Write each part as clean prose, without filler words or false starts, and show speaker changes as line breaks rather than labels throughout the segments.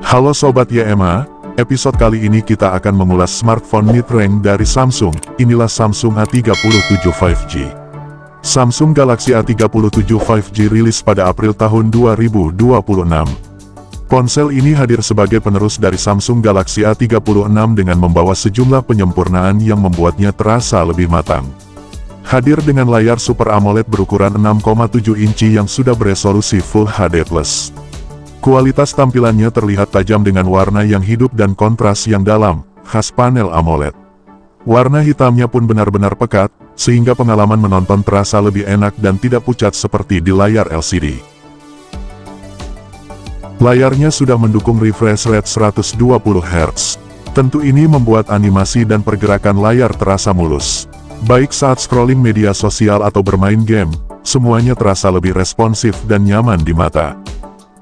Halo Sobat YMA, episode kali ini kita akan mengulas smartphone mid-range dari Samsung. Inilah Samsung A37 5G. Samsung Galaxy A37 5G rilis pada April tahun 2026. Ponsel ini hadir sebagai penerus dari Samsung Galaxy A36 dengan membawa sejumlah penyempurnaan yang membuatnya terasa lebih matang. Hadir dengan layar Super AMOLED berukuran 6,7 inci yang sudah beresolusi Full HD+. Kualitas tampilannya terlihat tajam dengan warna yang hidup dan kontras yang dalam, khas panel AMOLED. Warna hitamnya pun benar-benar pekat, sehingga pengalaman menonton terasa lebih enak dan tidak pucat seperti di layar LCD. Layarnya sudah mendukung refresh rate 120 Hz. Tentu ini membuat animasi dan pergerakan layar terasa mulus. Baik saat scrolling media sosial atau bermain game, semuanya terasa lebih responsif dan nyaman di mata.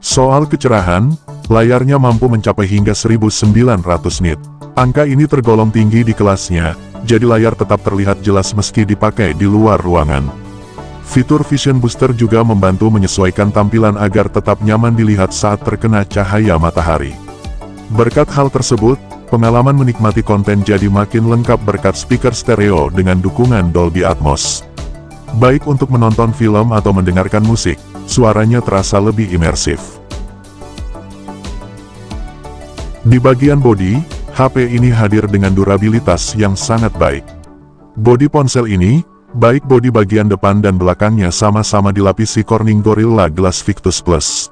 Soal kecerahan, layarnya mampu mencapai hingga 1900 nit. Angka ini tergolong tinggi di kelasnya, jadi layar tetap terlihat jelas meski dipakai di luar ruangan. Fitur Vision Booster juga membantu menyesuaikan tampilan agar tetap nyaman dilihat saat terkena cahaya matahari. Berkat hal tersebut, pengalaman menikmati konten jadi makin lengkap berkat speaker stereo dengan dukungan Dolby Atmos. Baik untuk menonton film atau mendengarkan musik, suaranya terasa lebih imersif. Di bagian bodi, HP ini hadir dengan durabilitas yang sangat baik. Bodi ponsel ini, baik bodi bagian depan dan belakangnya sama-sama dilapisi Corning Gorilla Glass Victus Plus.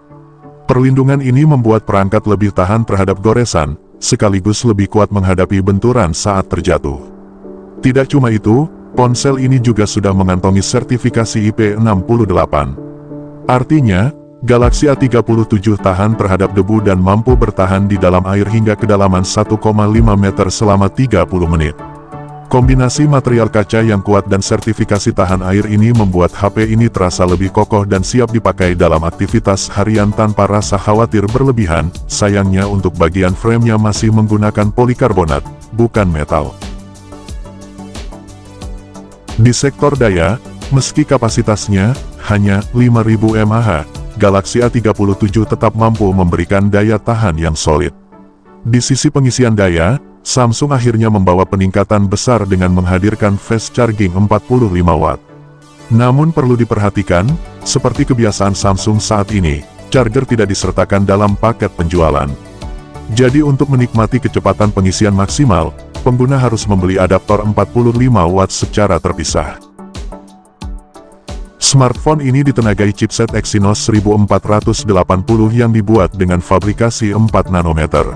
Perlindungan ini membuat perangkat lebih tahan terhadap goresan, sekaligus lebih kuat menghadapi benturan saat terjatuh. Tidak cuma itu, ponsel ini juga sudah mengantongi sertifikasi IP68. Artinya, Galaxy A37 tahan terhadap debu dan mampu bertahan di dalam air hingga kedalaman 1,5 meter selama 30 menit. Kombinasi material kaca yang kuat dan sertifikasi tahan air ini membuat HP ini terasa lebih kokoh dan siap dipakai dalam aktivitas harian tanpa rasa khawatir berlebihan. Sayangnya untuk bagian framenya masih menggunakan polikarbonat, bukan metal. Di sektor daya, meski kapasitasnya hanya 5000 mAh, Galaxy A37 tetap mampu memberikan daya tahan yang solid. Di sisi pengisian daya, Samsung akhirnya membawa peningkatan besar dengan menghadirkan fast charging 45 watt. Namun perlu diperhatikan, seperti kebiasaan Samsung saat ini, charger tidak disertakan dalam paket penjualan. Jadi untuk menikmati kecepatan pengisian maksimal, pengguna harus membeli adaptor 45 watt secara terpisah. Smartphone ini ditenagai chipset Exynos 1480 yang dibuat dengan fabrikasi 4 nanometer.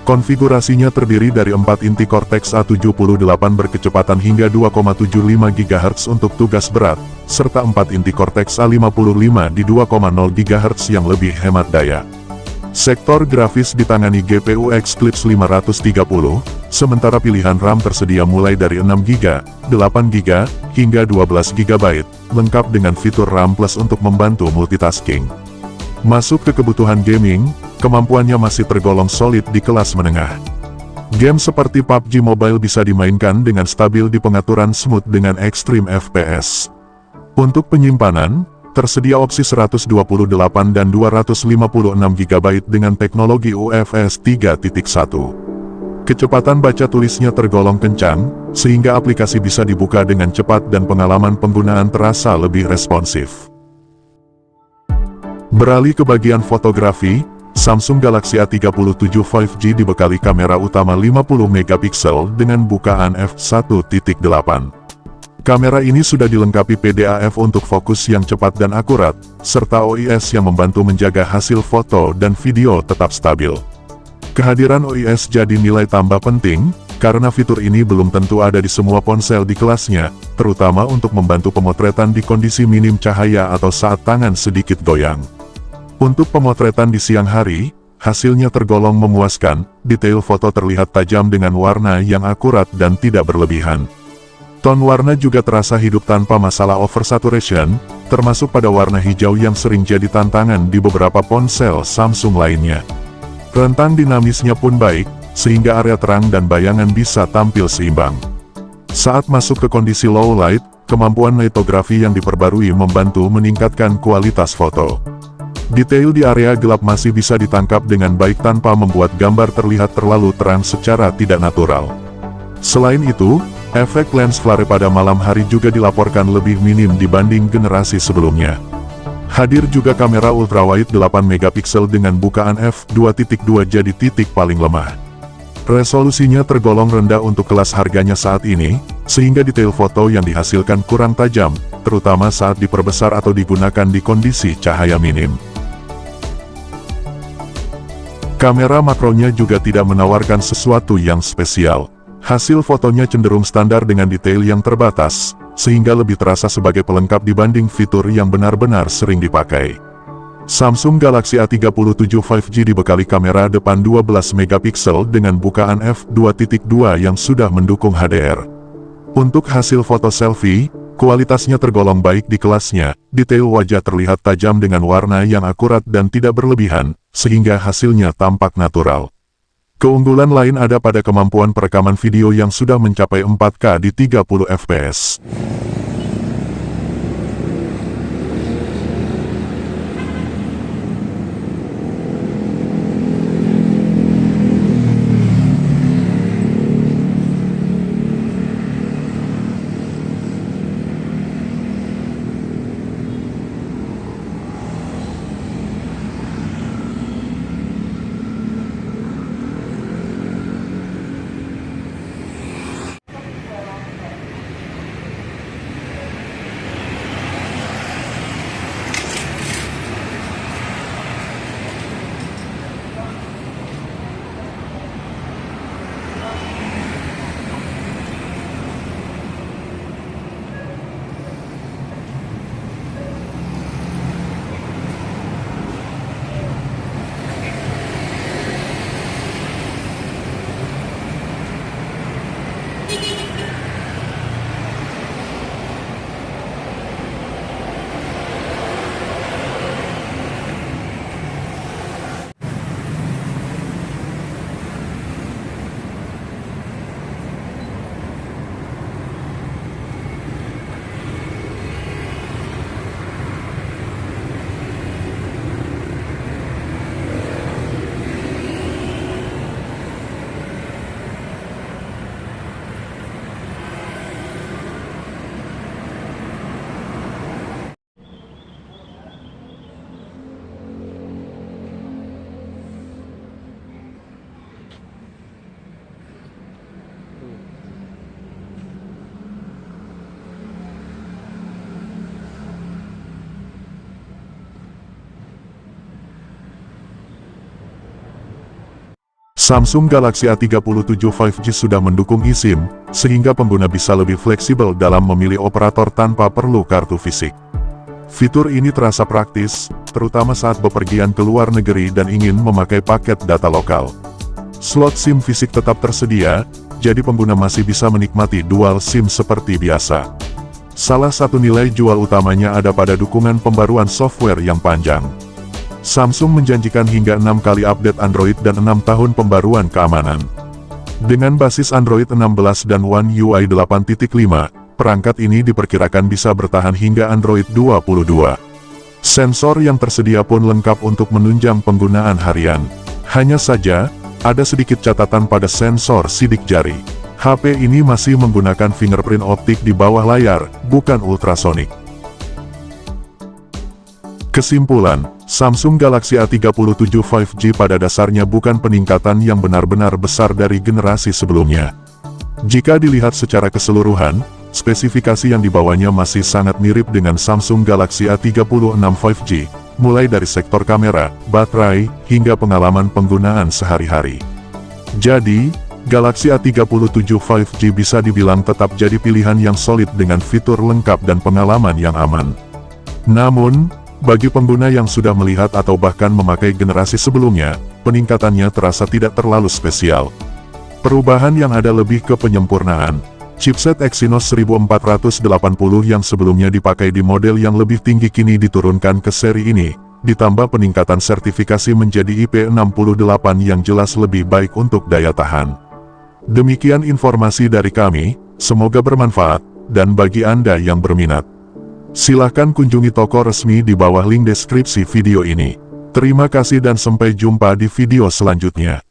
Konfigurasinya terdiri dari 4 inti Cortex A78 berkecepatan hingga 2,75 GHz untuk tugas berat, serta 4 inti Cortex A55 di 2,0 GHz yang lebih hemat daya. Sektor grafis ditangani GPU Eclipse 530, sementara pilihan RAM tersedia mulai dari 6GB, 8GB, hingga 12GB, lengkap dengan fitur RAM Plus untuk membantu multitasking. Masuk ke kebutuhan gaming, kemampuannya masih tergolong solid di kelas menengah. Game seperti PUBG Mobile bisa dimainkan dengan stabil di pengaturan smooth dengan Extreme FPS. Untuk penyimpanan, tersedia opsi 128 dan 256GB dengan teknologi UFS 3.1. Kecepatan baca tulisnya tergolong kencang, sehingga aplikasi bisa dibuka dengan cepat dan pengalaman penggunaan terasa lebih responsif. Beralih ke bagian fotografi, Samsung Galaxy A37 5G dibekali kamera utama 50MP dengan bukaan f1.8. Kamera ini sudah dilengkapi PDAF untuk fokus yang cepat dan akurat, serta OIS yang membantu menjaga hasil foto dan video tetap stabil. Kehadiran OIS jadi nilai tambah penting, karena fitur ini belum tentu ada di semua ponsel di kelasnya, terutama untuk membantu pemotretan di kondisi minim cahaya atau saat tangan sedikit goyang. Untuk pemotretan di siang hari, hasilnya tergolong memuaskan, detail foto terlihat tajam dengan warna yang akurat dan tidak berlebihan. Ton warna juga terasa hidup tanpa masalah oversaturation, termasuk pada warna hijau yang sering jadi tantangan di beberapa ponsel Samsung lainnya. Rentang dinamisnya pun baik, sehingga area terang dan bayangan bisa tampil seimbang. Saat masuk ke kondisi low light, kemampuan litografi yang diperbarui membantu meningkatkan kualitas foto. Detail di area gelap masih bisa ditangkap dengan baik tanpa membuat gambar terlihat terlalu terang secara tidak natural. Selain itu, efek lens flare pada malam hari juga dilaporkan lebih minim dibanding generasi sebelumnya. Hadir juga kamera ultrawide 8 megapiksel dengan bukaan f2.2 jadi titik paling lemah. Resolusinya tergolong rendah untuk kelas harganya saat ini, sehingga detail foto yang dihasilkan kurang tajam, terutama saat diperbesar atau digunakan di kondisi cahaya minim. Kamera makronya juga tidak menawarkan sesuatu yang spesial. Hasil fotonya cenderung standar dengan detail yang terbatas, sehingga lebih terasa sebagai pelengkap dibanding fitur yang benar-benar sering dipakai. Samsung Galaxy A37 5G dibekali kamera depan 12 megapiksel dengan bukaan f2.2 yang sudah mendukung HDR. Untuk hasil foto selfie, kualitasnya tergolong baik di kelasnya, detail wajah terlihat tajam dengan warna yang akurat dan tidak berlebihan, sehingga hasilnya tampak natural. Keunggulan lain ada pada kemampuan perekaman video yang sudah mencapai 4K di 30 fps. Samsung Galaxy A37 5G sudah mendukung eSIM, sehingga pengguna bisa lebih fleksibel dalam memilih operator tanpa perlu kartu fisik. Fitur ini terasa praktis, terutama saat bepergian ke luar negeri dan ingin memakai paket data lokal. Slot SIM fisik tetap tersedia, jadi pengguna masih bisa menikmati dual SIM seperti biasa. Salah satu nilai jual utamanya ada pada dukungan pembaruan software yang panjang. Samsung menjanjikan hingga 6 kali update Android dan 6 tahun pembaruan keamanan. Dengan basis Android 16 dan One UI 8.5, perangkat ini diperkirakan bisa bertahan hingga Android 22. Sensor yang tersedia pun lengkap untuk menunjang penggunaan harian. Hanya saja, ada sedikit catatan pada sensor sidik jari. HP ini masih menggunakan fingerprint optik di bawah layar, bukan ultrasonik. Kesimpulan, Samsung Galaxy A37 5G pada dasarnya bukan peningkatan yang benar-benar besar dari generasi sebelumnya. Jika dilihat secara keseluruhan, spesifikasi yang dibawanya masih sangat mirip dengan Samsung Galaxy A36 5G, mulai dari sektor kamera, baterai, hingga pengalaman penggunaan sehari-hari. Jadi, Galaxy A37 5G bisa dibilang tetap jadi pilihan yang solid dengan fitur lengkap dan pengalaman yang aman. Namun, bagi pengguna yang sudah melihat atau bahkan memakai generasi sebelumnya, peningkatannya terasa tidak terlalu spesial. Perubahan yang ada lebih ke penyempurnaan. Chipset Exynos 1480 yang sebelumnya dipakai di model yang lebih tinggi kini diturunkan ke seri ini, ditambah peningkatan sertifikasi menjadi IP68 yang jelas lebih baik untuk daya tahan. Demikian informasi dari kami, semoga bermanfaat, dan bagi Anda yang berminat, Silahkan kunjungi toko resmi di bawah link deskripsi video ini. Terima kasih dan sampai jumpa di video selanjutnya.